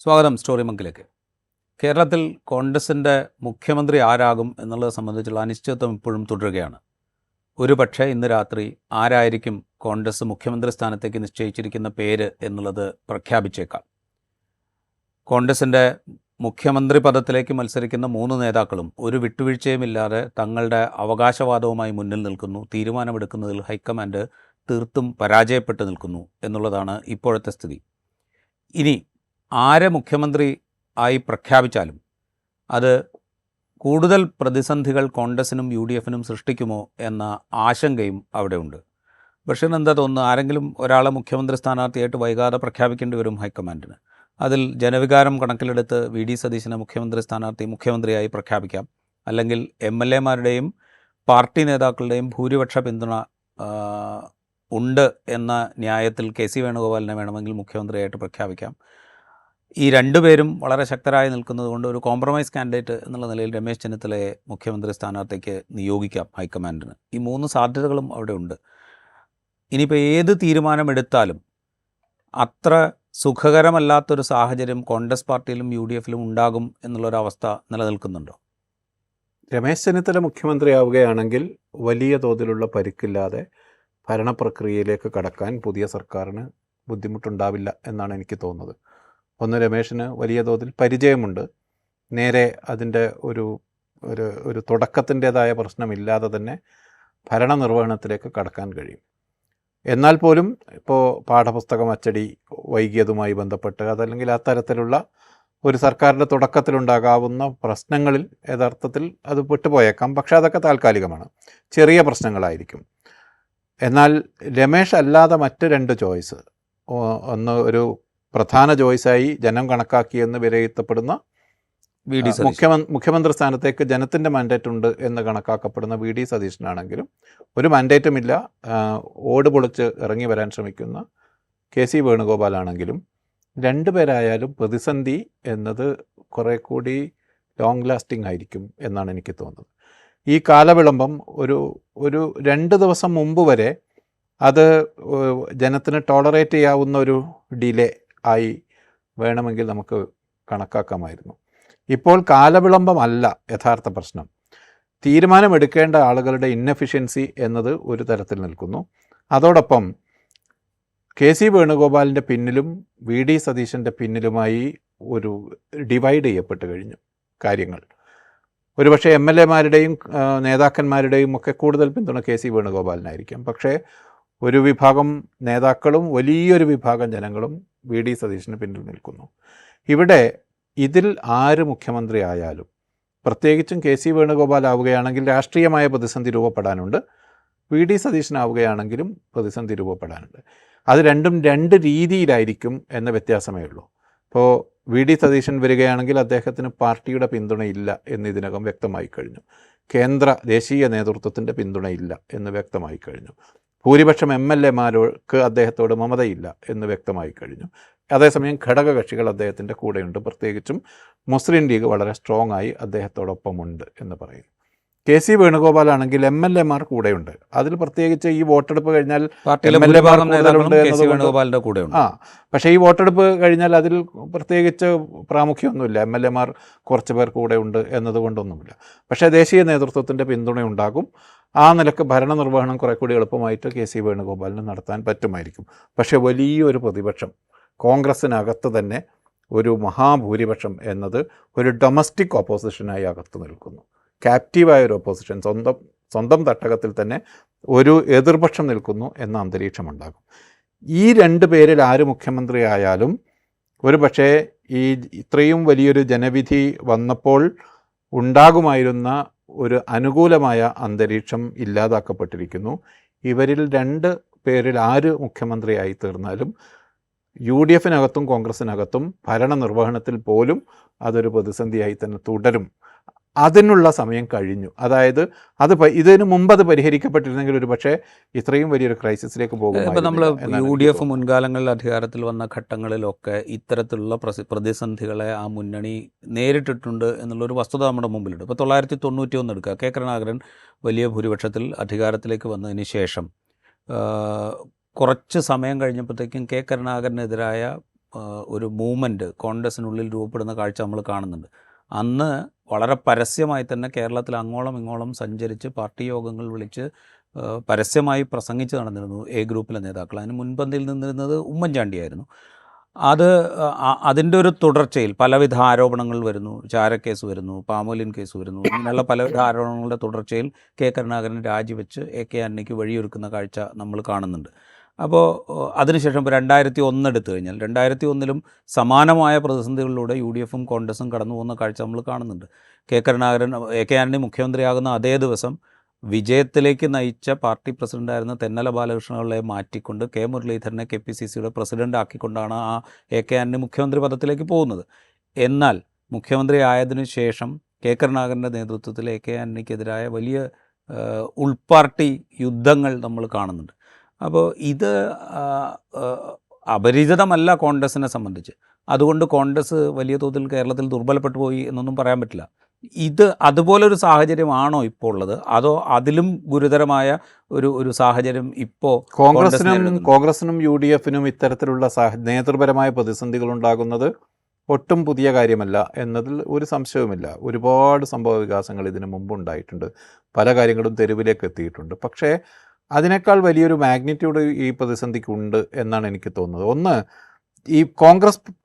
സ്വാഗതം സ്റ്റോറി മങ്കിലേക്ക്. കേരളത്തിൽ കോൺഗ്രസിൻ്റെ മുഖ്യമന്ത്രി ആരാകും എന്നുള്ളത് സംബന്ധിച്ചുള്ള അനിശ്ചിതത്വം ഇപ്പോഴും തുടരുകയാണ്. ഒരു പക്ഷേ ഇന്ന് രാത്രി ആരായിരിക്കും കോൺഗ്രസ് മുഖ്യമന്ത്രി സ്ഥാനത്തേക്ക് നിശ്ചയിച്ചിരിക്കുന്ന പേര് എന്നുള്ളത് പ്രഖ്യാപിച്ചേക്കാം. കോൺഗ്രസിൻ്റെ മുഖ്യമന്ത്രി പദത്തിലേക്ക് മത്സരിക്കുന്ന 3 നേതാക്കളും ഒരു വിട്ടുവീഴ്ചയുമില്ലാതെ തങ്ങളുടെ അവകാശവാദവുമായി മുന്നിൽ നിൽക്കുന്നു. തീരുമാനമെടുക്കുന്നതിൽ ഹൈക്കമാൻഡ് തീർത്തും പരാജയപ്പെട്ടു നിൽക്കുന്നു എന്നുള്ളതാണ് ഇപ്പോഴത്തെ സ്ഥിതി. ഇനി ആരെ മുഖ്യമന്ത്രി ആയി പ്രഖ്യാപിച്ചാലും അത് കൂടുതൽ പ്രതിസന്ധികൾ കോൺഗ്രസിനും UDFനും സൃഷ്ടിക്കുമോ എന്ന ആശങ്കയും അവിടെയുണ്ട്. ബഷീറിന് എന്താ തോന്നുന്നു? ആരെങ്കിലും ഒരാളെ മുഖ്യമന്ത്രി സ്ഥാനാർത്ഥിയായിട്ട് വൈകാതെ പ്രഖ്യാപിക്കേണ്ടി വരും ഹൈക്കമാൻഡിന്. അതിൽ ജനവികാരം കണക്കിലെടുത്ത് VD സതീശനെ മുഖ്യമന്ത്രിയായി പ്രഖ്യാപിക്കാം. അല്ലെങ്കിൽ MLA-മാരുടെയും പാർട്ടി നേതാക്കളുടെയും ഭൂരിപക്ഷ പിന്തുണ ഉണ്ട് എന്ന ന്യായത്തിൽ KC വേണുഗോപാലിനെ വേണമെങ്കിൽ മുഖ്യമന്ത്രിയായിട്ട് പ്രഖ്യാപിക്കാം. ഈ രണ്ടുപേരും വളരെ ശക്തരായി നിൽക്കുന്നതുകൊണ്ട് ഒരു കോംപ്രമൈസ് കാൻഡിഡേറ്റ് എന്നുള്ള നിലയിൽ രമേശ് ചെന്നിത്തലയെ മുഖ്യമന്ത്രി സ്ഥാനാർത്ഥിക്ക് നിയോഗിക്കാം ഹൈക്കമാൻഡിന്. ഈ 3 സാധ്യതകളും അവിടെ ഉണ്ട്. ഇനിയിപ്പോൾ ഏത് തീരുമാനമെടുത്താലും അത്ര സുഖകരമല്ലാത്തൊരു സാഹചര്യം കോൺഗ്രസ് പാർട്ടിയിലും UDFലും ഉണ്ടാകും എന്നുള്ളൊരവസ്ഥ നിലനിൽക്കുന്നുണ്ടോ? രമേശ് ചെന്നിത്തല മുഖ്യമന്ത്രിയാവുകയാണെങ്കിൽ വലിയ തോതിലുള്ള പരിക്കില്ലാതെ ഭരണപ്രക്രിയയിലേക്ക് കടക്കാൻ പുതിയ സർക്കാരിന് ബുദ്ധിമുട്ടുണ്ടാവില്ല എന്നാണ് എനിക്ക് തോന്നുന്നത്. ഒന്ന്, രമേശിന് വലിയ തോതിൽ പരിചയമുണ്ട്. നേരെ അതിൻ്റെ ഒരു തുടക്കത്തിൻ്റേതായ പ്രശ്നമില്ലാതെ തന്നെ ഭരണനിർവഹണത്തിലേക്ക് കടക്കാൻ കഴിയും. എന്നാൽ പോലും ഇപ്പോൾ പാഠപുസ്തകം അച്ചടി വൈകിയതുമായി ബന്ധപ്പെട്ട് അതല്ലെങ്കിൽ അത്തരത്തിലുള്ള ഒരു സർക്കാരിൻ്റെ തുടക്കത്തിലുണ്ടാകാവുന്ന പ്രശ്നങ്ങളിൽ യഥാർത്ഥത്തിൽ അത് വിട്ടുപോയേക്കാം. പക്ഷേ അതൊക്കെ താൽക്കാലികമാണ്, ചെറിയ പ്രശ്നങ്ങളായിരിക്കും. എന്നാൽ രമേശ് അല്ലാതെ മറ്റ് 2 ചോയ്സ്, ഒന്ന് ഒരു പ്രധാന ചോയ്സായി ജനം കണക്കാക്കിയെന്ന് വിലയിരുത്തപ്പെടുന്ന മുഖ്യമന്ത്രി സ്ഥാനത്തേക്ക് ജനത്തിൻ്റെ മാൻഡേറ്റ് ഉണ്ട് എന്ന് കണക്കാക്കപ്പെടുന്ന VD സതീശനാണെങ്കിലും ഒരു മാൻഡേറ്റുമില്ല, ഓട് പൊളിച്ച് ഇറങ്ങി വരാൻ ശ്രമിക്കുന്ന KC വേണുഗോപാലാണെങ്കിലും 2 പേരായാലും പ്രതിസന്ധി എന്നത് കുറേ കൂടി ലോങ് ലാസ്റ്റിംഗ് ആയിരിക്കും എന്നാണ് എനിക്ക് തോന്നുന്നത്. ഈ കാലവിളംബം ഒരു 2 ദിവസം മുമ്പ് വരെ അത് ജനത്തിന് ടോളറേറ്റ് ചെയ്യാവുന്ന ഒരു ഡിലേ ആയി വേണമെങ്കിൽ നമുക്ക് കണക്കാക്കാമായിരുന്നു. ഇപ്പോൾ കാലവിളംബമല്ല യഥാർത്ഥ പ്രശ്നം. തീരുമാനമെടുക്കേണ്ട ആളുകളുടെ ഇന്നെഫിഷ്യൻസി എന്നത് ഒരു തരത്തിൽ നിൽക്കുന്നു. അതോടൊപ്പം KC വേണുഗോപാലിൻ്റെ പിന്നിലും VD സതീശൻ്റെ പിന്നിലുമായി ഒരു ഡിവൈഡ് ചെയ്യപ്പെട്ട് കഴിഞ്ഞു കാര്യങ്ങൾ. ഒരുപക്ഷെ MLA-മാരുടെയും നേതാക്കന്മാരുടെയും ഒക്കെ കൂടുതൽ പിന്തുണ KC വേണുഗോപാലിനായിരിക്കാം. പക്ഷേ ഒരു വിഭാഗം നേതാക്കളും വലിയൊരു വിഭാഗം ജനങ്ങളും VD സതീശന് പിന്നിൽ നിൽക്കുന്നു. ഇവിടെ ഇതിൽ ആര് മുഖ്യമന്ത്രി ആയാലും, പ്രത്യേകിച്ചും KC വേണുഗോപാൽ ആവുകയാണെങ്കിൽ രാഷ്ട്രീയമായ പ്രതിസന്ധി രൂപപ്പെടാനുണ്ട്, VD സതീശനാവുകയാണെങ്കിലും പ്രതിസന്ധി രൂപപ്പെടാനുണ്ട്. അത് രണ്ടും 2 രീതിയിലായിരിക്കും എന്ന വ്യത്യാസമേ ഉള്ളൂ. ഇപ്പോൾ VD സതീശൻ വരികയാണെങ്കിൽ അദ്ദേഹത്തിന് പാർട്ടിയുടെ പിന്തുണയില്ല എന്ന് ഇതിനകം വ്യക്തമായി കഴിഞ്ഞു. ദേശീയ നേതൃത്വത്തിൻ്റെ പിന്തുണയില്ല എന്ന് വ്യക്തമായി കഴിഞ്ഞു. ഭൂരിപക്ഷം MLA-മാർക്ക് അദ്ദേഹത്തോട് മമതയില്ല എന്ന് വ്യക്തമായി കഴിഞ്ഞു. അതേസമയം ഘടകകക്ഷികൾ അദ്ദേഹത്തിൻ്റെ കൂടെയുണ്ട്, പ്രത്യേകിച്ചും മുസ്ലിം ലീഗ് വളരെ സ്ട്രോങ് ആയി അദ്ദേഹത്തോടൊപ്പമുണ്ട് എന്ന് പറയുന്നു. KC വേണുഗോപാലാണെങ്കിൽ MLA-മാർ കൂടെയുണ്ട്. അതിൽ പ്രത്യേകിച്ച് ഈ വോട്ടെടുപ്പ് കഴിഞ്ഞാൽ പക്ഷേ ഈ വോട്ടെടുപ്പ് കഴിഞ്ഞാൽ അതിൽ പ്രത്യേകിച്ച് പ്രാമുഖ്യമൊന്നുമില്ല. MLA-മാർ കുറച്ച് പേർ കൂടെയുണ്ട് എന്നതുകൊണ്ടൊന്നുമില്ല. പക്ഷേ ദേശീയ നേതൃത്വത്തിൻ്റെ പിന്തുണയുണ്ടാകും. ആ നിലക്ക് ഭരണനിർവഹണം കുറെ കൂടി എളുപ്പമായിട്ട് KC വേണുഗോപാലിന് നടത്താൻ പറ്റുമായിരിക്കും. പക്ഷേ വലിയൊരു പ്രതിപക്ഷം കോൺഗ്രസ്സിനകത്ത് തന്നെ ഒരു മഹാഭൂരിപക്ഷം എന്നത് ഒരു ഡൊമസ്റ്റിക് ഓപ്പോസിഷനായി അകത്ത് നിൽക്കുന്നു. ക്യാപ്റ്റീവായ ഒരു ഓപ്പോസിഷൻ, സ്വന്തം തട്ടകത്തിൽ തന്നെ ഒരു എതിർപക്ഷം നിൽക്കുന്നു എന്ന അന്തരീക്ഷമുണ്ടാകും. ഈ 2 പേരിൽ ആര് മുഖ്യമന്ത്രി ആയാലും ഒരു പക്ഷേ ഇത്രയും വലിയൊരു ജനവിധി വന്നപ്പോൾ ഉണ്ടാകുമായിരുന്ന ഒരു അനുകൂലമായ അന്തരീക്ഷം ഇല്ലാതാക്കപ്പെട്ടിരിക്കുന്നു. ഇവരിൽ 2 പേരിൽ ആര് മുഖ്യമന്ത്രിയായി തീർന്നാലും UDFനകത്തും കോൺഗ്രസ്സിനകത്തും ഭരണനിർവഹണത്തിൽ പോലും അതൊരു പ്രതിസന്ധിയായി തന്നെ തുടരും. അതിനുള്ള സമയം കഴിഞ്ഞു. അതായത് ഇതിനു മുമ്പ് അത് പരിഹരിക്കപ്പെട്ടിരുന്നെങ്കിൽ ഒരു പക്ഷേ ഇത്രയും വലിയൊരു ക്രൈസിസിലേക്ക് പോകും. ഇപ്പോൾ നമ്മൾ UDF മുൻകാലങ്ങളിൽ അധികാരത്തിൽ വന്ന ഘട്ടങ്ങളിലൊക്കെ ഇത്തരത്തിലുള്ള പ്രതിസന്ധികളെ ആ മുന്നണി നേരിട്ടിട്ടുണ്ട് എന്നുള്ളൊരു വസ്തുത നമ്മുടെ മുമ്പിലുണ്ട്. ഇപ്പോൾ 1991 എടുക്കുക, K. കരുണാകരൻ വലിയ ഭൂരിപക്ഷത്തിൽ അധികാരത്തിലേക്ക് വന്നതിന് ശേഷം കുറച്ച് സമയം കഴിഞ്ഞപ്പോഴത്തേക്കും K. കരുണാകരനെതിരായ ഒരു മൂവ്മെൻറ്റ് കോൺഗ്രസിനുള്ളിൽ രൂപപ്പെടുന്ന കാഴ്ച നമ്മൾ കാണുന്നുണ്ട്. അന്ന് വളരെ പരസ്യമായി തന്നെ കേരളത്തിൽ അങ്ങോളം ഇങ്ങോളം സഞ്ചരിച്ച് പാർട്ടി യോഗങ്ങൾ വിളിച്ച് പരസ്യമായി പ്രസംഗിച്ച് നടന്നിരുന്നു എ ഗ്രൂപ്പിലെ നേതാക്കൾ. അതിന് മുൻപന്തിയിൽ നിന്നിരുന്നത് ഉമ്മൻചാണ്ടിയായിരുന്നു. അത് അതിൻ്റെ ഒരു തുടർച്ചയിൽ പലവിധ ആരോപണങ്ങൾ വരുന്നു. ചാരക്കേസ് വരുന്നു, പാമോലിൻ കേസ് വരുന്നു. ഇങ്ങനെയുള്ള പലവിധ ആരോപണങ്ങളുടെ തുടർച്ചയിൽ കെ കരുണാകരൻ രാജിവെച്ച് എ.കെ. ആന്റണിക്ക് വഴിയൊരുക്കുന്ന കാഴ്ച നമ്മൾ കാണുന്നുണ്ട്. അപ്പോൾ അതിനുശേഷം ഇപ്പോൾ 2001 എടുത്തു കഴിഞ്ഞാൽ 2001 സമാനമായ പ്രതിസന്ധികളിലൂടെ UDFും കോൺഗ്രസും കടന്നു പോകുന്ന കാഴ്ച നമ്മൾ കാണുന്നുണ്ട്. കരുണാകരൻ എ.കെ. ആന്റണി മുഖ്യമന്ത്രിയാകുന്ന അതേ ദിവസം വിജയത്തിലേക്ക് നയിച്ച പാർട്ടി പ്രസിഡൻ്റായിരുന്ന തെന്നല ബാലകൃഷ്ണപിള്ളയെ മാറ്റിക്കൊണ്ട് കെ മുരളീധരനെ KPCCയുടെ പ്രസിഡൻ്റ് ആക്കിക്കൊണ്ടാണ് ആ എ.കെ. ആന്റണി മുഖ്യമന്ത്രി പദത്തിലേക്ക് പോകുന്നത്. എന്നാൽ മുഖ്യമന്ത്രി ആയതിനു ശേഷം കെ കരുണാകരൻ്റെ നേതൃത്വത്തിൽ എ.കെ. ആന്റണിക്കെതിരായ വലിയ ഉൾപാർട്ടി യുദ്ധങ്ങൾ നമ്മൾ കാണുന്നുണ്ട്. അപ്പോൾ ഇത് അപരിചിതമല്ല കോൺഗ്രസിനെ സംബന്ധിച്ച്. അതുകൊണ്ട് കോൺഗ്രസ് വലിയ തോതിൽ കേരളത്തിൽ ദുർബലപ്പെട്ടു പോയി എന്നൊന്നും പറയാൻ പറ്റില്ല. ഇത് അതുപോലൊരു സാഹചര്യമാണോ ഇപ്പോൾ ഉള്ളത്, അതോ അതിലും ഗുരുതരമായ ഒരു സാഹചര്യം ഇപ്പോൾ കോൺഗ്രസിനും UDFിനും ഇത്തരത്തിലുള്ള നേതൃപരമായ പ്രതിസന്ധികൾ ഉണ്ടാകുന്നത് ഒട്ടും പുതിയ കാര്യമല്ല എന്നതിൽ ഒരു സംശയവുമില്ല. ഒരുപാട് സംഭവ വികാസങ്ങൾ ഇതിനു മുമ്പ് ഉണ്ടായിട്ടുണ്ട്. പല കാര്യങ്ങളും തെരുവിലേക്ക് എത്തിയിട്ടുണ്ട്. പക്ഷേ അതിനേക്കാൾ വലിയൊരു മാഗ്നിറ്റ്യൂഡ് ഈ പ്രതിസന്ധിക്കുണ്ട് എന്നാണ് എനിക്ക് തോന്നുന്നത്. ഒന്ന്, ഈ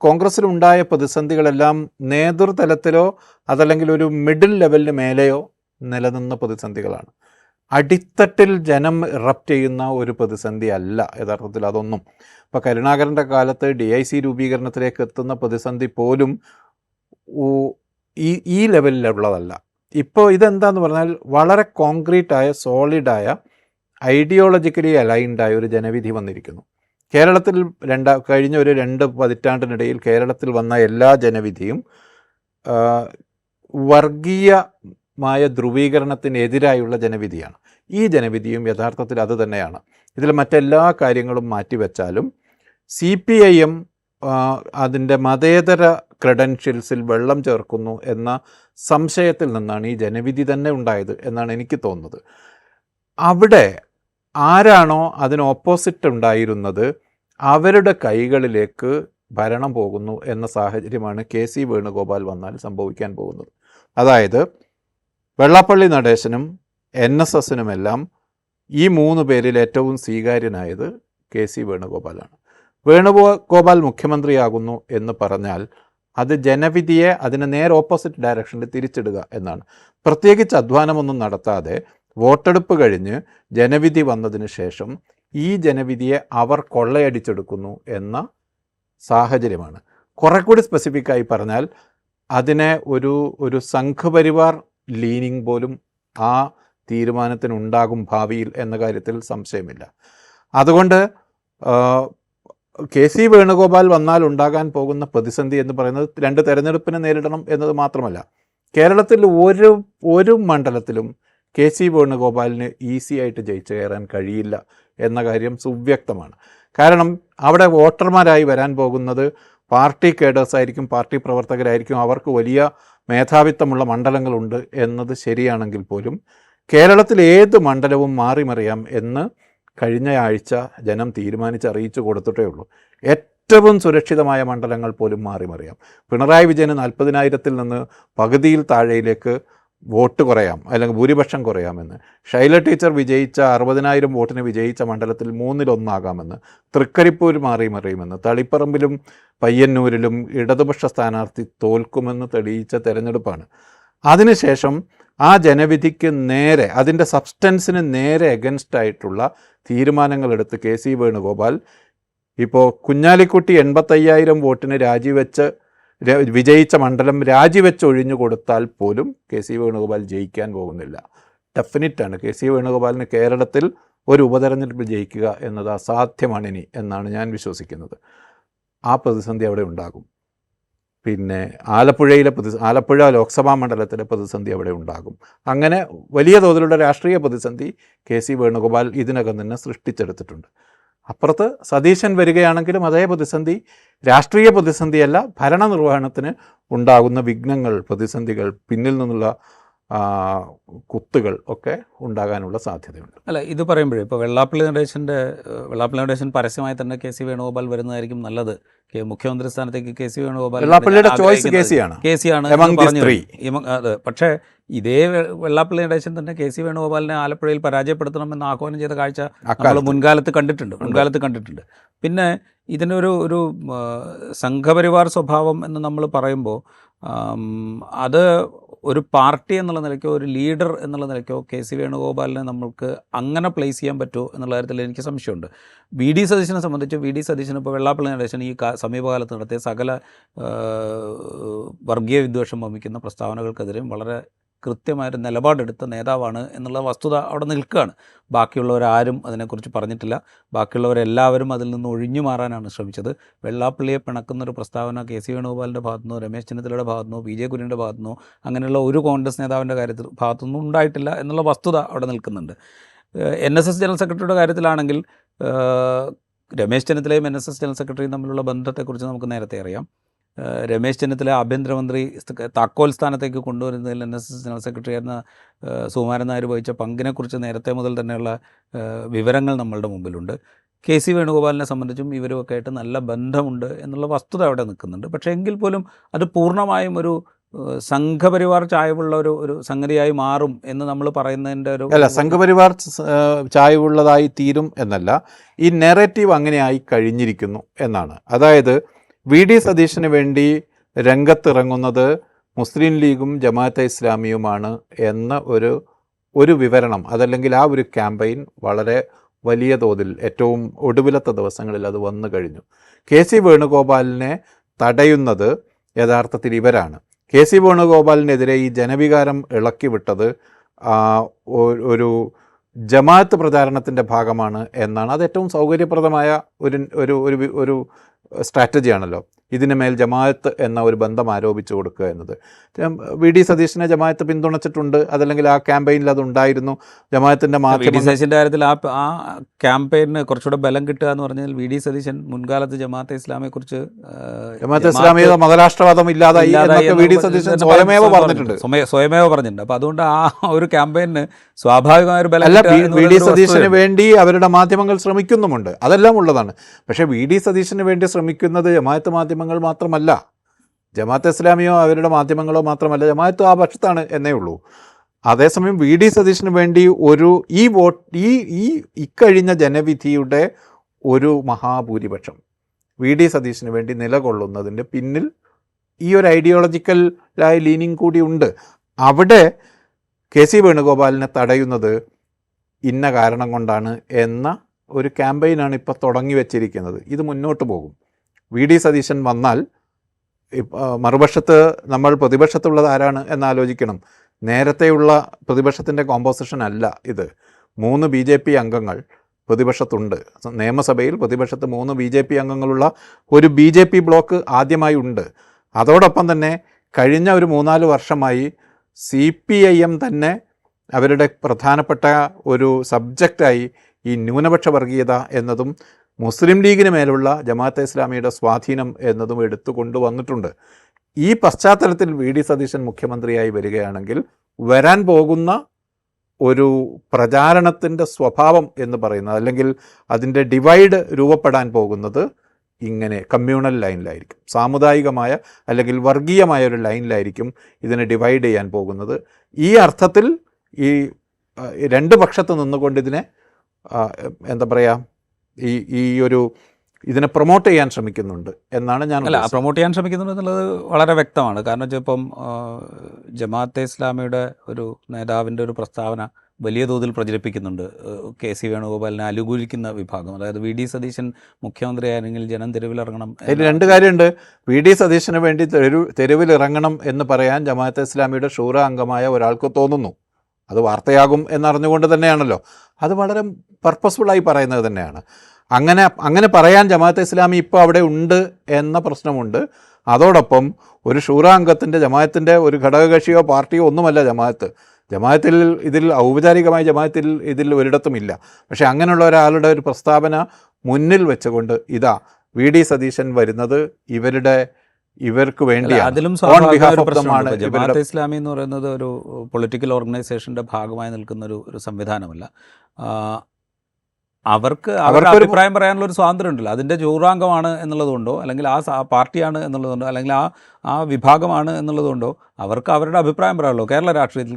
കോൺഗ്രസ്സിലുണ്ടായ പ്രതിസന്ധികളെല്ലാം നേതൃതലത്തിലോ അതല്ലെങ്കിൽ ഒരു മിഡിൽ ലെവലിന് മേലെയോ നിലനിന്ന പ്രതിസന്ധികളാണ്. അടിത്തട്ടിൽ ജനം ഇറപ്റ്റ് ചെയ്യുന്ന ഒരു പ്രതിസന്ധി അല്ല യഥാർത്ഥത്തിൽ അതൊന്നും. ഇപ്പോൾ കരുണാകരൻ്റെ കാലത്ത് DIC രൂപീകരണത്തിലേക്ക് എത്തുന്ന പ്രതിസന്ധി പോലും ഈ ലെവലിലുള്ളതല്ല. ഇപ്പോൾ ഇതെന്താന്ന് പറഞ്ഞാൽ വളരെ കോൺക്രീറ്റായ സോളിഡായ ഐഡിയോളജിക്കലി അലൈൻഡായ ഒരു ജനവിധി വന്നിരിക്കുന്നു. കേരളത്തിൽ കഴിഞ്ഞ ഒരു 2 പതിറ്റാണ്ടിനിടയിൽ കേരളത്തിൽ വന്ന എല്ലാ ജനവിധിയും വർഗീയമായ ധ്രുവീകരണത്തിനെതിരായുള്ള ജനവിധിയാണ്. ഈ ജനവിധിയും യഥാർത്ഥത്തിൽ അത് തന്നെയാണ്. ഇതിൽ മറ്റെല്ലാ കാര്യങ്ങളും മാറ്റിവെച്ചാലും CPIM അതിൻ്റെ മതേതര ക്രെഡൻഷ്യൽസിൽ വെള്ളം ചേർക്കുന്നു എന്ന സംശയത്തിൽ നിന്നാണ് ഈ ജനവിധി തന്നെ ഉണ്ടായത് എന്നാണ് എനിക്ക് തോന്നുന്നത്. അവിടെ ആരാണോ അതിന് ഓപ്പോസിറ്റ് ഉണ്ടായിരുന്നത് അവരുടെ കൈകളിലേക്ക് ഭരണം പോകുന്നു എന്ന സാഹചര്യമാണ് KC വേണുഗോപാൽ വന്നാൽ സംഭവിക്കാൻ പോകുന്നത്. അതായത് വെള്ളാപ്പള്ളി നടേശനും NSSനുമെല്ലാം ഈ 3 പേരിൽ ഏറ്റവും സ്വീകാര്യനായത് KC വേണുഗോപാലാണ്. വേണുഗോപാൽ മുഖ്യമന്ത്രിയാകുന്നു എന്ന് പറഞ്ഞാൽ അത് ജനവിധിയെ അതിന് നേരെ ഓപ്പോസിറ്റ് ഡയറക്ഷനിൽ തിരിച്ചിടുക എന്നാണ്. പ്രത്യേകിച്ച് അധ്വാനമൊന്നും നടത്താതെ വോട്ടെടുപ്പ് കഴിഞ്ഞ് ജനവിധി വന്നതിന് ശേഷം ഈ ജനവിധിയെ അവർ കൊള്ളയടിച്ചെടുക്കുന്നു എന്ന സാഹചര്യമാണ്. കുറെ കൂടി സ്പെസിഫിക്കായി പറഞ്ഞാൽ അതിനെ ഒരു സംഘപരിവാർ ലീനിങ് പോലും ആ തീരുമാനത്തിനുണ്ടാകും ഭാവിയിൽ എന്ന കാര്യത്തിൽ സംശയമില്ല. അതുകൊണ്ട് KC വേണുഗോപാൽ വന്നാൽ ഉണ്ടാകാൻ പോകുന്ന പ്രതിസന്ധി എന്ന് പറയുന്നത് 2 തെരഞ്ഞെടുപ്പിനെ നേരിടണം എന്നത് മാത്രമല്ല, കേരളത്തിൽ ഒരു മണ്ഡലത്തിലും KC വേണുഗോപാലിന് ഈസി ആയിട്ട് ജയിച്ചു കയറാൻ കഴിയില്ല എന്ന കാര്യം സുവ്യക്തമാണ്. കാരണം അവിടെ വോട്ടർമാരായി വരാൻ പോകുന്നത് പാർട്ടി കേഡേഴ്സായിരിക്കും, പാർട്ടി പ്രവർത്തകരായിരിക്കും. അവർക്ക് വലിയ മേധാവിത്വമുള്ള മണ്ഡലങ്ങളുണ്ട് എന്നത് ശരിയാണെങ്കിൽ പോലും കേരളത്തിൽ ഏത് മണ്ഡലവും മാറിമറിയാം എന്ന് കഴിഞ്ഞ ആഴ്ച ജനം അറിയിച്ചു കൊടുത്തിട്ടേ ഉള്ളൂ. ഏറ്റവും സുരക്ഷിതമായ മണ്ഡലങ്ങൾ പോലും മാറിമറിയാം. പിണറായി വിജയന് 40,000-ൽ നിന്ന് പകുതിയിൽ താഴെയിലേക്ക് വോട്ട് കുറയാം, അല്ലെങ്കിൽ ഭൂരിപക്ഷം കുറയാമെന്ന്. ശൈല ടീച്ചർ വിജയിച്ച 60,000 വോട്ടിന് വിജയിച്ച മണ്ഡലത്തിൽ 3-1 തൃക്കരിപ്പൂർ മാറിമറിയുമെന്ന്. തളിപ്പറമ്പിലും പയ്യന്നൂരിലും ഇടതുപക്ഷ സ്ഥാനാർത്ഥി തോൽക്കുമെന്ന് തെളിയിച്ച തെരഞ്ഞെടുപ്പാണ്. അതിനുശേഷം ആ ജനവിധിക്ക് നേരെ, അതിൻ്റെ സബ്സ്റ്റൻസിന് നേരെ എഗൻസ്റ്റ് ആയിട്ടുള്ള തീരുമാനങ്ങളെടുത്ത് KC വേണുഗോപാൽ ഇപ്പോൾ കുഞ്ഞാലിക്കുട്ടി 85,000 വോട്ടിന് വിജയിച്ച മണ്ഡലം രാജിവെച്ചൊഴിഞ്ഞു കൊടുത്താൽ പോലും KC വേണുഗോപാൽ ജയിക്കാൻ പോകുന്നില്ല. ഡെഫിനിറ്റാണ് KC വേണുഗോപാലിന് കേരളത്തിൽ ഒരു ഉപതെരഞ്ഞെടുപ്പിൽ ജയിക്കുക എന്നത് അസാധ്യമാണ് ഇനി എന്നാണ് ഞാൻ വിശ്വസിക്കുന്നത്. ആ പ്രതിസന്ധി അവിടെ ഉണ്ടാകും. പിന്നെ ആലപ്പുഴ ലോക്സഭാ മണ്ഡലത്തിലെ പ്രതിസന്ധി അവിടെ ഉണ്ടാകും. അങ്ങനെ വലിയ തോതിലുള്ള രാഷ്ട്രീയ പ്രതിസന്ധി KC വേണുഗോപാൽ ഇതിനകം തന്നെ സൃഷ്ടിച്ചെടുത്തിട്ടുണ്ട്. അപ്പുറത്ത് സതീശൻ വരികയാണെങ്കിലും അതേ പ്രതിസന്ധി രാഷ്ട്രീയ പ്രതിസന്ധിയല്ല, ഭരണനിർവഹണത്തിന് ഉണ്ടാകുന്ന വിഘ്നങ്ങൾ, പ്രതിസന്ധികൾ, പിന്നിൽ നിന്നുള്ള കുത്തുകൾ ഒക്കെ ഉണ്ടാകാനുള്ള സാധ്യതയുണ്ട്. അല്ല, ഇത് പറയുമ്പോഴേ ഇപ്പോൾ വെള്ളാപ്പള്ളി നടേശൻ പരസ്യമായി തന്നെ കെ സി വേണുഗോപാൽ വരുന്നതായിരിക്കും നല്ലത്. മുഖ്യമന്ത്രി സ്ഥാനത്തേക്ക് കെ സി വേണുഗോപാൽ വെള്ളാപ്പള്ളിയുടെ ചോയ്സ് കെ സി ആണ് അതെ. പക്ഷേ ഇതേ വെള്ളാപ്പള്ളി നടേശൻ തന്നെ കെ സി വേണുഗോപാലിനെ ആലപ്പുഴയിൽ പരാജയപ്പെടുത്തണമെന്ന് ആഹ്വാനം ചെയ്ത കാഴ്ച നമ്മൾ മുൻകാലത്ത് കണ്ടിട്ടുണ്ട്. പിന്നെ ഇതിനൊരു സംഘപരിവാർ സ്വഭാവം എന്ന് നമ്മൾ പറയുമ്പോൾ അത് ഒരു പാർട്ടി എന്നുള്ള നിലയ്ക്കോ ഒരു ലീഡർ എന്നുള്ള നിലയ്ക്കോ കെ സി വേണുഗോപാലിനെ നമ്മൾക്ക് അങ്ങനെ പ്ലേസ് ചെയ്യാൻ പറ്റുമോ എന്നുള്ള കാര്യത്തിൽ എനിക്ക് സംശയമുണ്ട്. വി ഡി സതീശനെ സംബന്ധിച്ച് വി ഡി സതീശൻ ഇപ്പോൾ വെള്ളാപ്പള്ളി നടേശൻ ഈ സമീപകാലത്ത് നടത്തിയ സകല വർഗീയ വിദ്വേഷം വമിക്കുന്ന പ്രസ്താവനകൾക്കെതിരെയും വളരെ കൃത്യമായൊരു നിലപാടെടുത്ത നേതാവാണ് എന്നുള്ള വസ്തുത അവിടെ നിൽക്കുകയാണ്. ബാക്കിയുള്ളവരാരും അതിനെക്കുറിച്ച് പറഞ്ഞിട്ടില്ല. ബാക്കിയുള്ളവരെല്ലാവരും അതിൽ നിന്ന് ഒഴിഞ്ഞു മാറാനാണ് ശ്രമിച്ചത്. വെള്ളാപ്പള്ളിയെ പിണക്കുന്നൊരു പ്രസ്താവന കെ സി വേണുഗോപാലിൻ്റെ ഭാഗത്തുനിന്നോ രമേശ് ചെന്നിത്തലയുടെ ഭാഗത്തുനിന്നോ പി ജെ കുര്യൻ്റെ ഭാഗത്തുനിന്നോ അങ്ങനെയുള്ള ഒരു കോൺഗ്രസ് നേതാവിൻ്റെ ഭാഗത്തുനിന്നും ഉണ്ടായിട്ടില്ല എന്നുള്ള വസ്തുത അവിടെ നിൽക്കുന്നുണ്ട്. NSS ജനറൽ സെക്രട്ടറിയുടെ കാര്യത്തിലാണെങ്കിൽ രമേശ് ചെന്നിത്തലയും NSS ജനറൽ സെക്രട്ടറിയും തമ്മിലുള്ള ബന്ധത്തെക്കുറിച്ച് നമുക്ക് നേരത്തെ അറിയാം. രമേശ് ചെന്നിത്തല ആഭ്യന്തരമന്ത്രി താക്കോൽ സ്ഥാനത്തേക്ക് കൊണ്ടുവരുന്നതിൽ NSS ജനറൽ സെക്രട്ടറി ആയിരുന്ന സുകുമാരൻ നായർ വഹിച്ച പങ്കിനെക്കുറിച്ച് നേരത്തെ മുതൽ തന്നെയുള്ള വിവരങ്ങൾ നമ്മളുടെ മുമ്പിലുണ്ട്. കെ സി വേണുഗോപാലിനെ സംബന്ധിച്ചും ഇവരുമൊക്കെ ആയിട്ട് നല്ല ബന്ധമുണ്ട് എന്നുള്ള വസ്തുത അവിടെ നിൽക്കുന്നുണ്ട്. പക്ഷേ എങ്കിൽ പോലും അത് പൂർണ്ണമായും ഒരു സംഘപരിവാർ ചായവുള്ള ഒരു സംഗതിയായി മാറും എന്ന് നമ്മൾ പറയുന്നതിൻ്റെ അല്ല, സംഘപരിവാർ ചായവുള്ളതായി തീരും എന്നല്ല, ഈ നെറേറ്റീവ് അങ്ങനെയായി കഴിഞ്ഞിരിക്കുന്നു എന്നാണ്. അതായത് വി ഡി സതീശന് വേണ്ടി രംഗത്തിറങ്ങുന്നത് മുസ്ലിം ലീഗും ജമാഅത്തെ ഇസ്ലാമിയുമാണ് എന്ന ഒരു വിവരണം, അതല്ലെങ്കിൽ ആ ഒരു ക്യാമ്പയിൻ വളരെ വലിയ തോതിൽ ഏറ്റവും ഒടുവിലത്തെ ദിവസങ്ങളിൽ അത് വന്നു കഴിഞ്ഞു. കെ സി വേണുഗോപാലിനെ തടയുന്നത് യഥാർത്ഥത്തിൽ ഇവരാണ്. കെ സി വേണുഗോപാലിനെതിരെ ഈ ജനവികാരം ഇളക്കി വിട്ടത് ഒരു ജമാഅത്ത് പ്രചാരണത്തിൻ്റെ ഭാഗമാണ് എന്നാണ്. അത് ഏറ്റവും സൗകര്യപ്രദമായ ഒരു സ്ട്രാറ്റജിയാണല്ലോ. ഇതിന് മേൽ ജമാഅത്ത് എന്ന ഒരു ബന്ധം ആരോപിച്ചു കൊടുക്കുക എന്നത്. വി ഡി സതീശനെ ജമാഅത്ത് പിന്തുണച്ചിട്ടുണ്ട്, അതല്ലെങ്കിൽ ആ ക്യാമ്പയിനിൽ അതുണ്ടായിരുന്നു. ജമാഅത്തിൻ്റെ സതീശൻ്റെ കാര്യത്തിൽ ആ ക്യാമ്പയിന് കുറച്ചുകൂടെ ബലം കിട്ടുക എന്ന് പറഞ്ഞാൽ വി ഡി സതീശൻ മുൻകാലത്ത് ജമാഅത്തെ ഇസ്ലാമിയെക്കുറിച്ച് ജമാഅത്തെ ഇസ്ലാമിക മതരാഷ്ട്രവാദം ഇല്ലാതായി വി ഡി സതീശൻ സ്വയമേവ പറഞ്ഞിട്ടുണ്ട്. അപ്പോൾ അതുകൊണ്ട് ആ ഒരു ക്യാമ്പയിന് സ്വാഭാവികമായ ഒരു ബലം അല്ല, വി ഡി സതീശന് വേണ്ടി അവരുടെ മാധ്യമങ്ങൾ ശ്രമിക്കുന്നുമുണ്ട്, അതെല്ലാം ഉള്ളതാണ്. പക്ഷേ വി ഡി സതീശന് വേണ്ടി ശ്രമിക്കുന്നത് ജമാഅത്ത് മാധ്യമങ്ങൾ മാത്രമല്ല, ജമാഅത്തെ ഇസ്ലാമിയോ അവരുടെ മാധ്യമങ്ങളോ മാത്രമല്ല, ജമാഅത്ത് ആ പക്ഷത്താണ് എന്നേ ഉള്ളൂ. അതേസമയം വി ഡി സതീശന് വേണ്ടി ഇക്കഴിഞ്ഞ ജനവിധിയുടെ ഒരു മഹാഭൂരിപക്ഷം വി ഡി സതീശന് വേണ്ടി നിലകൊള്ളുന്നതിൻ്റെ പിന്നിൽ ഈ ഒരു ഐഡിയോളജിക്കലായ ലീനിങ് കൂടി ഉണ്ട്. അവിടെ കെ സി വേണുഗോപാലിനെ തടയുന്നത് ഇന്ന കാരണം കൊണ്ടാണ് എന്ന ഒരു ക്യാമ്പയിനാണ് ഇപ്പോൾ തുടങ്ങി വച്ചിരിക്കുന്നത്. ഇത് മുന്നോട്ട് പോകും. വി ഡി സതീശൻ വന്നാൽ മറുപക്ഷത്ത് നമ്മൾ പ്രതിപക്ഷത്തുള്ളത് ആരാണ് എന്നാലോചിക്കണം. നേരത്തെയുള്ള പ്രതിപക്ഷത്തിൻ്റെ കോമ്പോസിഷൻ അല്ല ഇത്. 3 BJP അംഗങ്ങൾ പ്രതിപക്ഷത്തുണ്ട്. നിയമസഭയിൽ പ്രതിപക്ഷത്ത് 3 BJP അംഗങ്ങളുള്ള ഒരു BJP ബ്ലോക്ക് ആദ്യമായി ഉണ്ട്. അതോടൊപ്പം തന്നെ കഴിഞ്ഞ ഒരു 3-4 വർഷമായി CPIM തന്നെ അവരുടെ പ്രധാനപ്പെട്ട ഒരു സബ്ജക്റ്റായി ഈ ന്യൂനപക്ഷ വർഗീയത എന്നതും മുസ്ലിം ലീഗിന് മേലുള്ള ജമാഅത്തെ ഇസ്ലാമിയുടെ സ്വാധീനം എന്നതും എടുത്തു കൊണ്ടുവന്നിട്ടുണ്ട്. ഈ പശ്ചാത്തലത്തിൽ വി ഡി സതീശൻ മുഖ്യമന്ത്രിയായി വരികയാണെങ്കിൽ വരാൻ പോകുന്ന ഒരു പ്രചാരണത്തിൻ്റെ സ്വഭാവം എന്ന് പറയുന്നത്, അല്ലെങ്കിൽ അതിൻ്റെ ഡിവൈഡ് രൂപപ്പെടാൻ പോകുന്നത് ഇങ്ങനെ കമ്മ്യൂണൽ ലൈനിലായിരിക്കും, സാമുദായികമായ അല്ലെങ്കിൽ വർഗീയമായ ഒരു ലൈനിലായിരിക്കും ഇതിനെ ഡിവൈഡ് ചെയ്യാൻ പോകുന്നത്. ഈ അർത്ഥത്തിൽ ഈ രണ്ട് പക്ഷത്ത് നിന്നുകൊണ്ട് ഇതിനെ എന്താ പറയുക, ഇതിനെ പ്രൊമോട്ട് ചെയ്യാൻ ശ്രമിക്കുന്നുണ്ട് എന്നാണ് ഞാൻ. പ്രൊമോട്ട് ചെയ്യാൻ ശ്രമിക്കുന്നുണ്ട് എന്നുള്ളത് വളരെ വ്യക്തമാണ്. കാരണം വെച്ചാൽ ഇപ്പം ജമാഅത്തെ ഇസ്ലാമിയുടെ ഒരു നേതാവിൻ്റെ ഒരു പ്രസ്താവന വലിയ തോതിൽ പ്രചരിപ്പിക്കുന്നുണ്ട് കെ സി വേണുഗോപാലിനെ അനുകൂലിക്കുന്ന വിഭാഗം. അതായത് വി ഡി സതീശൻ മുഖ്യമന്ത്രിയായിരുന്നെങ്കിൽ ജനം തെരുവിലിറങ്ങണം. അതിൽ 2 കാര്യമുണ്ട്. വി ഡി സതീശന് വേണ്ടി തെരുവിലിറങ്ങണം എന്ന് പറയാൻ ജമാഅത്തെ ഇസ്ലാമിയുടെ ഷൂറ അംഗമായ ഒരാൾക്ക് തോന്നുന്നു. അത് വാർത്തയാകും എന്നറിഞ്ഞുകൊണ്ട് തന്നെയാണല്ലോ. അത് വളരെ പർപ്പസ്ഫുള്ളായി പറയുന്നത് തന്നെയാണ്. അങ്ങനെ പറയാൻ ജമാഅത്തെ ഇസ്ലാമി ഇപ്പോൾ അവിടെ ഉണ്ട് എന്ന പ്രശ്നമുണ്ട്. അതോടൊപ്പം ഒരു ഷൂറ അംഗത്തിൻ്റെ ജമാഅത്തിൻ്റെ ഒരു ഘടകകക്ഷിയോ പാർട്ടിയോ ഒന്നുമല്ല ജമാഅത്തിൽ ഇതിൽ ഔപചാരികമായി ജമാഅത്തിൽ ഇതിൽ ഒരിടത്തുമില്ല. പക്ഷേ അങ്ങനെയുള്ള ഒരാളുടെ ഒരു പ്രസ്താവന മുന്നിൽ വെച്ചുകൊണ്ട് ഇതാ വി ഡി സതീശൻ വരുന്നത് ഇവരുടെ ഇവർക്ക് അല്ല, വേണ്ടിയാണ്. അതിലും On സ്വാഭാവികമായ behalf ഒരു of them പ്രശ്നമുണ്ട്. ആണ് ഇപ്പോൾ ഇവരുടെ ജമാഅത്തെ ഇസ്ലാമി എന്ന് പറയുന്നത് ഒരു പൊളിറ്റിക്കൽ ഓർഗനൈസേഷൻ്റെ ഭാഗമായി നിൽക്കുന്ന ഒരു സംവിധാനമല്ല. ആ, അവർക്ക് അവരുടെ അവർക്കൊരു അഭിപ്രായം പറയാനുള്ള ഒരു സ്വാതന്ത്ര്യം ഉണ്ടല്ലോ. അതിൻ്റെ ജൂറാംഗമാണ് എന്നുള്ളതുകൊണ്ടോ, അല്ലെങ്കിൽ ആ പാർട്ടിയാണ് എന്നുള്ളതുകൊണ്ടോ, അല്ലെങ്കിൽ ആ വിഭാഗമാണ് എന്നുള്ളതുകൊണ്ടോ അവർക്ക് അവരുടെ അഭിപ്രായം പറയാമല്ലോ.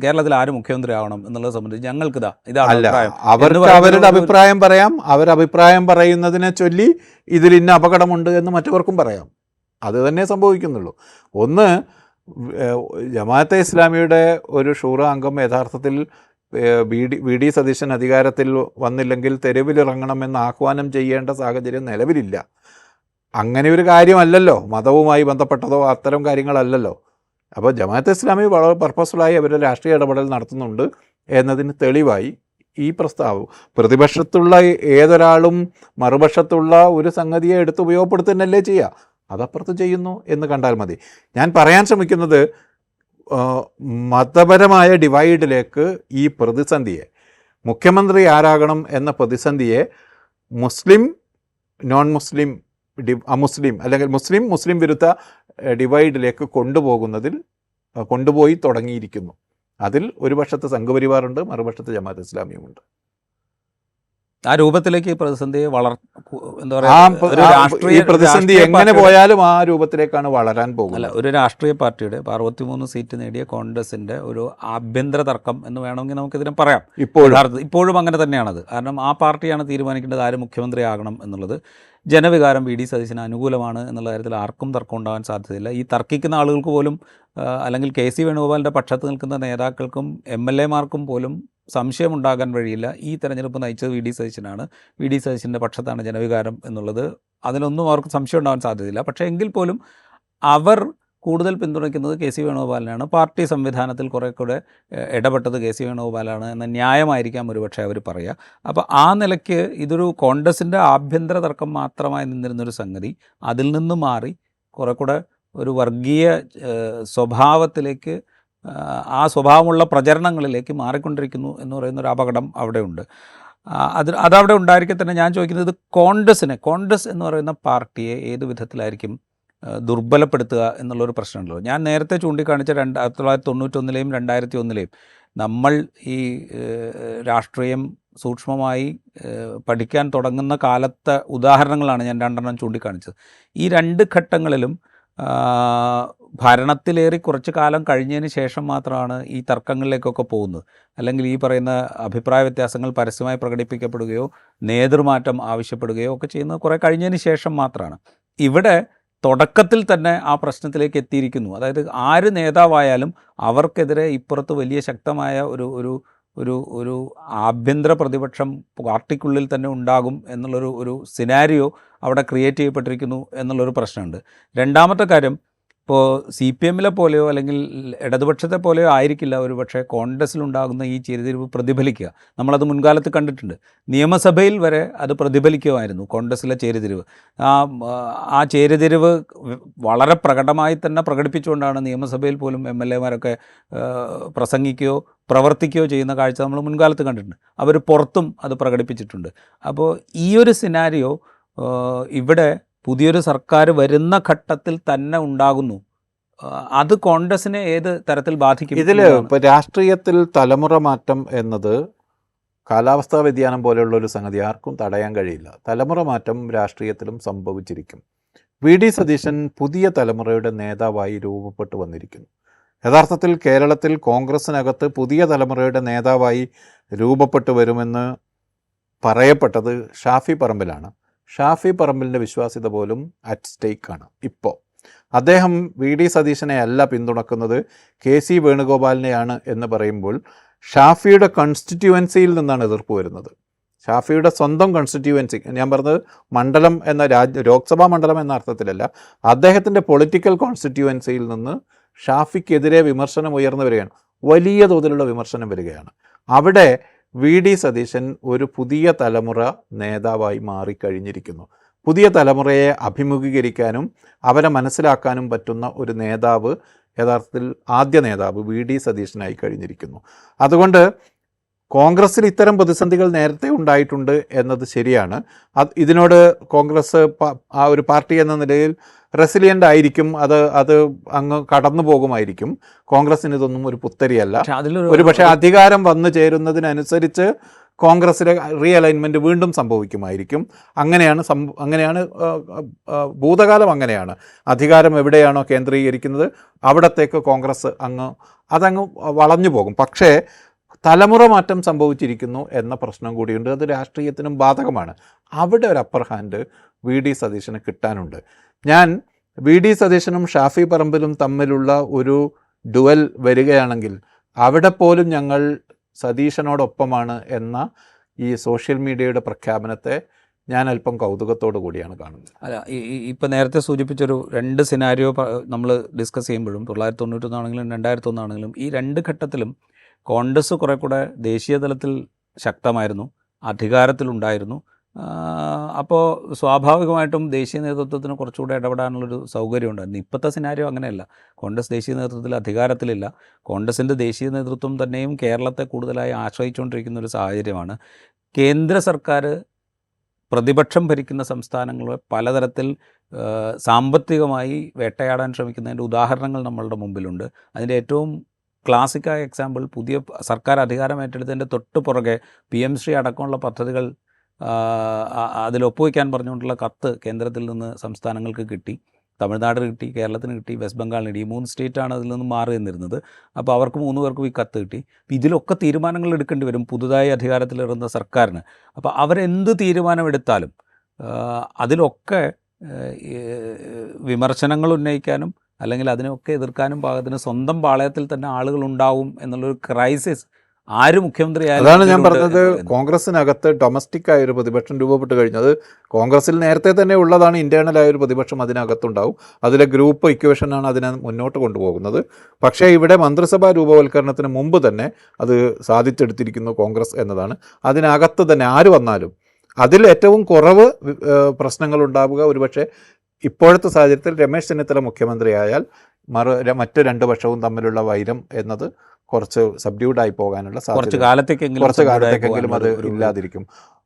കേരളത്തിൽ ആര് മുഖ്യമന്ത്രി ആവണം എന്നുള്ളത് സംബന്ധിച്ച് ഞങ്ങൾക്കിതാ ഇതാണ് അല്ല, അഭിപ്രായം എന്ന് അവർക്ക് പറയുന്ന അവരുടെ ഒരു അഭിപ്രായം പറയാം. അവരഭിപ്രായം പറയുന്നതിനെ ചൊല്ലി ഇതിൽ ഇന്ന അപകടമുണ്ട് എന്ന് മറ്റവർക്കും പറയാം. അത് തന്നെ സംഭവിക്കുന്നുള്ളൂ. ഒന്ന്, ജമാഅത്തെ ഇസ്ലാമിയുടെ ഒരു ഷൂറ അംഗം യഥാർത്ഥത്തിൽ വി ഡി സതീശൻ അധികാരത്തിൽ വന്നില്ലെങ്കിൽ തെരുവിലിറങ്ങണമെന്ന് ആഹ്വാനം ചെയ്യേണ്ട സാഹചര്യം നിലവിലില്ല. അങ്ങനെ ഒരു കാര്യമല്ലല്ലോ, മതവുമായി ബന്ധപ്പെട്ടതോ അത്തരം കാര്യങ്ങളല്ലല്ലോ. അപ്പോൾ ജമാഅത്തെ ഇസ്ലാമി വളരെ പർപ്പസ്ഫുള്ളായി അവരുടെ രാഷ്ട്രീയ ഇടപെടൽ നടത്തുന്നുണ്ട് എന്നതിന് തെളിവായി ഈ പ്രസ്താവം. പ്രതിപക്ഷത്തുള്ള ഏതൊരാളും മറുപക്ഷത്തുള്ള ഒരു സംഗതിയെ എടുത്ത് ഉപയോഗപ്പെടുത്തുന്നല്ലേ ചെയ്യുക. അതപ്പുറത്ത് ചെയ്യുന്നു എന്ന് കണ്ടാൽ മതി. ഞാൻ പറയാൻ ശ്രമിക്കുന്നത് മതപരമായ ഡിവൈഡിലേക്ക് ഈ പ്രതിസന്ധിയെ, മുഖ്യമന്ത്രി ആരാകണം എന്ന പ്രതിസന്ധിയെ മുസ്ലിം നോൺ മുസ്ലിം അമുസ്ലിം അല്ലെങ്കിൽ മുസ്ലിം വിരുദ്ധ ഡിവൈഡിലേക്ക് കൊണ്ടുപോയി തുടങ്ങിയിരിക്കുന്നു. അതിൽ ഒരു പക്ഷത്ത് സംഘപരിവാറുണ്ട്, മറുപക്ഷത്ത് ജമാഅത്ത് ഇസ്ലാമിയുമുണ്ട്. ആ രൂപത്തിലേക്ക് ഈ പ്രതിസന്ധിയെ എന്താ ഈ പ്രതിസന്ധി എങ്ങനെ പോയാലും ആ രൂപത്തിലേക്കാണ് വളരാൻ അല്ല, പോകുന്നത്. ഒരു രാഷ്ട്രീയ പാർട്ടിയുടെ 63 സീറ്റ് നേടിയ കോൺഗ്രസിൻ്റെ ഒരു ആഭ്യന്തര തർക്കം എന്ന് വേണമെങ്കിൽ നമുക്കിതിനെ പറയാം. ഇപ്പോഴും അങ്ങനെ തന്നെയാണത്. കാരണം ആ പാർട്ടിയാണ് തീരുമാനിക്കേണ്ടത് ആര് മുഖ്യമന്ത്രി ആകണം എന്നുള്ളത്. ജനവികാരം വി ഡി സതീശന് അനുകൂലമാണ് എന്നുള്ള കാര്യത്തിൽ ആർക്കും തർക്കം ഉണ്ടാകാൻ സാധ്യതയില്ല. ഈ തർക്കിക്കുന്ന ആളുകൾക്ക് പോലും അല്ലെങ്കിൽ കെ സി വേണുഗോപാലിൻ്റെ പക്ഷത്ത് നിൽക്കുന്ന നേതാക്കൾക്കും MLA-മാർക്കും പോലും സംശയമുണ്ടാകാൻ വഴിയില്ല. ഈ തെരഞ്ഞെടുപ്പ് നയിച്ചത് വി ഡി സതീശനാണ്, വി ഡി സതീശൻ്റെ പക്ഷത്താണ് ജനവികാരം എന്നുള്ളത്. അതിലൊന്നും അവർക്ക് സംശയം ഉണ്ടാകാൻ സാധ്യതയില്ല. പക്ഷേ എങ്കിൽ പോലും അവർ കൂടുതൽ പിന്തുണയ്ക്കുന്നത് കെ സി വേണുഗോപാലിനാണ്. പാർട്ടി സംവിധാനത്തിൽ കുറേ കൂടെ ഇടപെട്ടത് കെ സി വേണുഗോപാലാണ് എന്ന ന്യായമായിരിക്കാം ഒരുപക്ഷെ അവർ പറയുക. അപ്പോൾ ആ നിലയ്ക്ക് ഇതൊരു കോൺഗ്രസിൻ്റെ ആഭ്യന്തര തർക്കം മാത്രമായി നിന്നിരുന്നൊരു സംഗതി അതിൽ നിന്ന് മാറി കുറേ കൂടെ ഒരു വർഗീയ സ്വഭാവത്തിലേക്ക്, ആ സ്വഭാവമുള്ള പ്രചരണങ്ങളിലേക്ക് മാറിക്കൊണ്ടിരിക്കുന്നു എന്ന് പറയുന്നൊരു അപകടം അവിടെയുണ്ട്. അതവിടെ ഉണ്ടായിരിക്കെ തന്നെ ഞാൻ ചോദിക്കുന്നത്, കോൺഗ്രസ് എന്ന് പറയുന്ന പാർട്ടിയെ ഏത് വിധത്തിലായിരിക്കും ദുർബലപ്പെടുത്തുക എന്നുള്ളൊരു പ്രശ്നമുണ്ടല്ലോ. ഞാൻ നേരത്തെ ചൂണ്ടിക്കാണിച്ച 1991-ലെയും 2001-ലെയും നമ്മൾ ഈ രാഷ്ട്രീയം സൂക്ഷ്മമായി പഠിക്കാൻ തുടങ്ങുന്ന കാലത്തെ ഉദാഹരണങ്ങളാണ് ഞാൻ 2 ചൂണ്ടിക്കാണിച്ചത്. ഈ 2 ഘട്ടങ്ങളിലും ഭരണത്തിലേറി കുറച്ച് കാലം കഴിഞ്ഞതിന് ശേഷം മാത്രമാണ് ഈ തർക്കങ്ങളിലേക്കൊക്കെ പോകുന്നത്. അല്ലെങ്കിൽ ഈ പറയുന്ന അഭിപ്രായ വ്യത്യാസങ്ങൾ പരസ്യമായി പ്രകടിപ്പിക്കപ്പെടുകയോ നേതൃമാറ്റം ആവശ്യപ്പെടുകയോ ഒക്കെ ചെയ്യുന്നത് കുറേ കഴിഞ്ഞതിന് ശേഷം മാത്രമാണ്. ഇവിടെ തുടക്കത്തിൽ തന്നെ ആ പ്രശ്നത്തിലേക്ക് എത്തിയിരിക്കുന്നു. അതായത് ആര് നേതാവായാലും അവർക്കെതിരെ ഇപ്പുറത്ത് വലിയ ശക്തമായ ഒരു ആഭ്യന്തര പ്രതിപക്ഷം പാർട്ടിക്കുള്ളിൽ തന്നെ ഉണ്ടാകും എന്നുള്ളൊരു സിനാരിയോ അവിടെ ക്രിയേറ്റ് ചെയ്യപ്പെട്ടിരിക്കുന്നു എന്നുള്ളൊരു പ്രശ്നമുണ്ട്. രണ്ടാമത്തെ കാര്യം, ഇപ്പോൾ CPM-ലെ പോലെയോ അല്ലെങ്കിൽ ഇടതുപക്ഷത്തെ പോലെയോ ആയിരിക്കില്ല ഒരു പക്ഷേ കോൺഗ്രസ്സിലുണ്ടാകുന്ന ഈ ചേരിതിരിവ് പ്രതിഫലിക്കുക. നമ്മളത് മുൻകാലത്ത് കണ്ടിട്ടുണ്ട്. നിയമസഭയിൽ വരെ അത് പ്രതിഫലിക്കുമായിരുന്നു, കോൺഗ്രസ്സിലെ ചേരിതിരിവ്. ആ ചേരിതിരിവ് വളരെ പ്രകടമായി തന്നെ പ്രകടിപ്പിച്ചുകൊണ്ടാണ് നിയമസഭയിൽ പോലും MLA-മാരൊക്കെ പ്രസംഗിക്കുകയോ പ്രവർത്തിക്കുകയോ ചെയ്യുന്ന കാഴ്ച നമ്മൾ മുൻകാലത്ത് കണ്ടിട്ടുണ്ട്. അവർ പുറത്തും അത് പ്രകടിപ്പിച്ചിട്ടുണ്ട്. അപ്പോൾ ഈ ഒരു സിനാരിയോ ഇവിടെ പുതിയൊരു സർക്കാർ വരുന്ന ഘട്ടത്തിൽ തന്നെ ഉണ്ടാകുന്നു. അത് കോൺഗ്രസിനെ ഏത് തരത്തിൽ ബാധിക്കും? ഇതിൽ ഇപ്പോൾ രാഷ്ട്രീയത്തിൽ തലമുറ മാറ്റം എന്നത് കാലാവസ്ഥാ വ്യതിയാനം പോലെയുള്ള ഒരു സംഗതി ആർക്കും തടയാൻ കഴിയില്ല. തലമുറ മാറ്റം രാഷ്ട്രീയത്തിലും സംഭവിച്ചിരിക്കും. വി ഡി സതീശൻ പുതിയ തലമുറയുടെ നേതാവായി രൂപപ്പെട്ടു വന്നിരിക്കുന്നു. യഥാർത്ഥത്തിൽ കേരളത്തിൽ കോൺഗ്രസിനകത്ത് പുതിയ തലമുറയുടെ നേതാവായി രൂപപ്പെട്ടു വരുമെന്ന് പറയപ്പെട്ടത് ഷാഫി പറമ്പിലാണ്. ഷാഫി പറമ്പിലിൻ്റെ വിശ്വാസ്യത പോലും അറ്റ് സ്റ്റേക്കാണ്. ഇപ്പോൾ അദ്ദേഹം വി ഡി സതീശനെ അല്ല പിന്തുണക്കുന്നത്, കെ സി വേണുഗോപാലിനെയാണ് എന്ന് പറയുമ്പോൾ ഷാഫിയുടെ കോൺസ്റ്റിറ്റ്യുവൻസിയിൽ നിന്നാണ് എതിർപ്പ് വരുന്നത്. ഷാഫിയുടെ സ്വന്തം കോൺസ്റ്റിറ്റ്യുവൻസി, ഞാൻ പറഞ്ഞത് മണ്ഡലം എന്ന ലോക്സഭാ മണ്ഡലം എന്ന അർത്ഥത്തിലല്ല, അദ്ദേഹത്തിൻ്റെ പൊളിറ്റിക്കൽ കോൺസ്റ്റിറ്റ്യുവൻസിയിൽ നിന്ന് ഷാഫിക്കെതിരെ വിമർശനം ഉയർന്നു വരികയാണ്, വലിയ തോതിലുള്ള വിമർശനം വരികയാണ്. അവിടെ വി ഡി സതീശൻ ഒരു പുതിയ തലമുറ നേതാവായി മാറിക്കഴിഞ്ഞിരിക്കുന്നു. പുതിയ തലമുറയെ അഭിമുഖീകരിക്കാനും അവരെ മനസ്സിലാക്കാനും പറ്റുന്ന ഒരു നേതാവ്, യഥാർത്ഥത്തിൽ ആദ്യ നേതാവ് വി ഡി സതീശനായി കഴിഞ്ഞിരിക്കുന്നു. അതുകൊണ്ട് കോൺഗ്രസ്സിൽ ഇത്തരം പ്രതിസന്ധികൾ നേരത്തെ ഉണ്ടായിട്ടുണ്ട് എന്നത് ശരിയാണ്. ഇതിനോട് കോൺഗ്രസ് ആ ഒരു പാർട്ടി എന്ന നിലയിൽ റെസിലിയൻ്റ് ആയിരിക്കും, അത് അങ്ങ് കടന്നു പോകുമായിരിക്കും. കോൺഗ്രസ്സിന് ഇതൊന്നും ഒരു പുത്തരിയല്ല. ഒരു പക്ഷേ അധികാരം വന്നു ചേരുന്നതിനനുസരിച്ച് കോൺഗ്രസ്സിലെ റീഅലൈൻമെൻറ്റ് വീണ്ടും സംഭവിക്കുമായിരിക്കും. അങ്ങനെയാണ് ഭൂതകാലം അങ്ങനെയാണ്. അധികാരം എവിടെയാണോ കേന്ദ്രീകരിക്കുന്നത് അവിടത്തേക്ക് കോൺഗ്രസ് അതങ്ങ് വളഞ്ഞു പോകും. പക്ഷേ തലമുറ മാറ്റം സംഭവിച്ചിരിക്കുന്നു എന്ന പ്രശ്നം കൂടിയുണ്ട്. അത് രാഷ്ട്രീയത്തിനും ബാധകമാണ്. അവിടെ ഒരു അപ്പർ ഹാൻഡ് വി ഡി സതീശന് കിട്ടാനുണ്ട്. ഞാൻ വി ഡി സതീശനും ഷാഫി പറമ്പിലും തമ്മിലുള്ള ഒരു ഡുവൽ വരികയാണെങ്കിൽ അവിടെ പോലും ഞങ്ങൾ സതീശനോടൊപ്പമാണ് എന്ന ഈ സോഷ്യൽ മീഡിയയുടെ പ്രഖ്യാപനത്തെ ഞാൻ അല്പം കൗതുകത്തോടു കൂടിയാണ് കാണുന്നത്. അല്ല, ഇപ്പം നേരത്തെ സൂചിപ്പിച്ചൊരു 2 സിനാരിയോ നമ്മൾ ഡിസ്കസ് ചെയ്യുമ്പോഴും 1991 2001 ഈ 2 ഘട്ടത്തിലും കോൺഗ്രസ് കുറെ കൂടെ ദേശീയ തലത്തിൽ ശക്തമായിരുന്നു, അധികാരത്തിലുണ്ടായിരുന്നു. അപ്പോൾ സ്വാഭാവികമായിട്ടും ദേശീയ നേതൃത്വത്തിന് കുറച്ചുകൂടെ ഇടപെടാനുള്ളൊരു സൗകര്യം ഉണ്ടായിരുന്നു. ഇപ്പോഴത്തെ സിനാരിയോ അങ്ങനെയല്ല. കോൺഗ്രസ് ദേശീയ നേതൃത്വത്തിൽ അധികാരത്തിലില്ല. കോൺഗ്രസിൻ്റെ ദേശീയ നേതൃത്വം തന്നെയും കേരളത്തെ കൂടുതലായി ആശ്രയിച്ചുകൊണ്ടിരിക്കുന്ന ഒരു സാഹചര്യമാണ്. കേന്ദ്ര സർക്കാർ പ്രതിപക്ഷം ഭരിക്കുന്ന സംസ്ഥാനങ്ങളെ പലതരത്തിൽ സാമ്പത്തികമായി വേട്ടയാടാൻ ശ്രമിക്കുന്നതിൻ്റെ ഉദാഹരണങ്ങൾ നമ്മളുടെ മുമ്പിലുണ്ട്. അതിൻ്റെ ഏറ്റവും ക്ലാസിക്കായ എക്സാമ്പിൾ പുതിയ സർക്കാർ അധികാരം ഏറ്റെടുത്തതിൻ്റെ തൊട്ട് പുറകെ PM ശ്രീ അടക്കമുള്ള പദ്ധതികൾ അതിൽ ഒപ്പുവയ്ക്കാൻ പറഞ്ഞുകൊണ്ടുള്ള കത്ത് കേന്ദ്രത്തിൽ നിന്ന് സംസ്ഥാനങ്ങൾക്ക് കിട്ടി. തമിഴ്നാട് കിട്ടി, കേരളത്തിന് കിട്ടി, വെസ്റ്റ് ബംഗാളിന് കിട്ടി. 3 സ്റ്റേറ്റാണ് അതിൽ നിന്ന് മാറി നിന്നിരുന്നത്. അപ്പോൾ അവർക്ക് 3 പേർക്കും ഈ കത്ത് കിട്ടി. ഇതിലൊക്കെ തീരുമാനങ്ങൾ എടുക്കേണ്ടി വരും പുതുതായി അധികാരത്തിലിരുന്ന സർക്കാരിന്. അപ്പോൾ അവരെന്ത് തീരുമാനമെടുത്താലും അതിലൊക്കെ വിമർശനങ്ങൾ ഉന്നയിക്കാനും അല്ലെങ്കിൽ അതിനൊക്കെ എതിർക്കാനും പാകത്തിന് സ്വന്തം പാളയത്തിൽ തന്നെ ആളുകളുണ്ടാവും എന്നുള്ളൊരു ക്രൈസിസ് ആര് മുഖ്യമന്ത്രിയായാലും. അതാണ് ഞാൻ പറഞ്ഞത്. കോൺഗ്രസിനകത്ത് ഡൊമസ്റ്റിക് ആയൊരു പ്രതിപക്ഷം രൂപപ്പെട്ട് കഴിഞ്ഞത് കോൺഗ്രസിൽ നേരത്തെ തന്നെ ഉള്ളതാണ്. ഇൻറ്റേർണലായൊരു പ്രതിപക്ഷം അതിനകത്തുണ്ടാവും. അതിലെ ഗ്രൂപ്പ് ഇക്വേഷനാണ് അതിനെ മുന്നോട്ട് കൊണ്ടുപോകുന്നത്. പക്ഷേ ഇവിടെ മന്ത്രിസഭാ രൂപവൽക്കരണത്തിന് മുമ്പ് തന്നെ അത് സാധിച്ചെടുത്തിരിക്കുന്നു കോൺഗ്രസ് എന്നതാണ്. അതിനകത്ത് തന്നെ ആര് വന്നാലും അതിൽ ഏറ്റവും കുറവ് പ്രശ്നങ്ങളുണ്ടാവുക ഒരുപക്ഷെ ഇപ്പോഴത്തെ സാഹചര്യത്തിൽ രമേശ് ചെന്നിത്തല മുഖ്യമന്ത്രിയായാൽ മറ്റ് 2 പക്ഷവും തമ്മിലുള്ള വൈരം എന്നത് കുറച്ച് സബ്ഡ്യൂഡായി പോകാനുള്ള സാധ്യത കുറച്ച് കാലത്തേക്കെങ്കിലും അത് ഇല്ലാതിരിക്കും.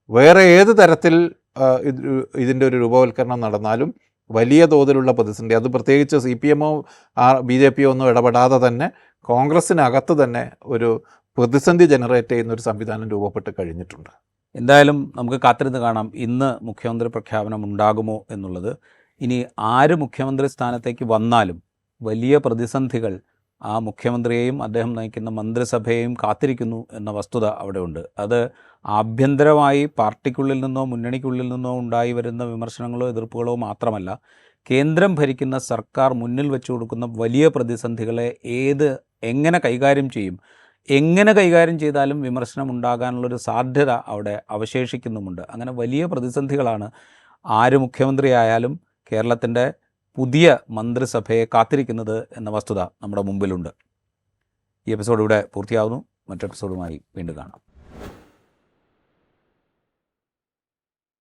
വേറെ ഏത് തരത്തിൽ ഇതിൻ്റെ ഒരു രൂപവൽക്കരണം നടന്നാലും വലിയ തോതിലുള്ള പ്രതിസന്ധി, അത് പ്രത്യേകിച്ച് CPM BJP ഒന്നും ഇടപെടാതെ തന്നെ കോൺഗ്രസ്സിനകത്ത് തന്നെ ഒരു പ്രതിസന്ധി ജനറേറ്റ് ചെയ്യുന്ന ഒരു സംവിധാനം രൂപപ്പെട്ട് കഴിഞ്ഞിട്ടുണ്ട്. എന്തായാലും നമുക്ക് കാത്തിരുന്ന് കാണാം ഇന്ന് മുഖ്യമന്ത്രി പ്രഖ്യാപനം ഉണ്ടാകുമോ എന്നുള്ളത്. ഇനി ആര് മുഖ്യമന്ത്രി സ്ഥാനത്തേക്ക് വന്നാലും വലിയ പ്രതിസന്ധികൾ ആ മുഖ്യമന്ത്രിയെയും അദ്ദേഹം നയിക്കുന്ന മന്ത്രിസഭയെയും കാത്തിരിക്കുന്നു എന്ന വസ്തുത അവിടെ ഉണ്ട്. അത് ആഭ്യന്തരമായി പാർട്ടിക്കുള്ളിൽ നിന്നോ മുന്നണിക്കുള്ളിൽ നിന്നോ ഉണ്ടായി വരുന്ന വിമർശനങ്ങളോ എതിർപ്പുകളോ മാത്രമല്ല, കേന്ദ്രം ഭരിക്കുന്ന സർക്കാർ മുന്നിൽ വെച്ചു കൊടുക്കുന്ന വലിയ പ്രതിസന്ധികളെ എങ്ങനെ കൈകാര്യം ചെയ്യും, എങ്ങനെ കൈകാര്യം ചെയ്താലും വിമർശനം ഉണ്ടാകാനുള്ളൊരു സാധ്യത അവിടെ അവശേഷിക്കുന്നുമുണ്ട്. അങ്ങനെ വലിയ പ്രതിസന്ധികളാണ് ആര് മുഖ്യമന്ത്രിയായാലും കേരളത്തിൻ്റെ പുതിയ മന്ത്രിസഭയെ കാത്തിരിക്കുന്നത് എന്ന വസ്തുത നമ്മുടെ മുമ്പിലുണ്ട്. ഈ എപ്പിസോഡ് ഇവിടെ പൂർത്തിയാവുന്നു. മറ്റെപ്പിസോഡുമായി വീണ്ടും കാണാം.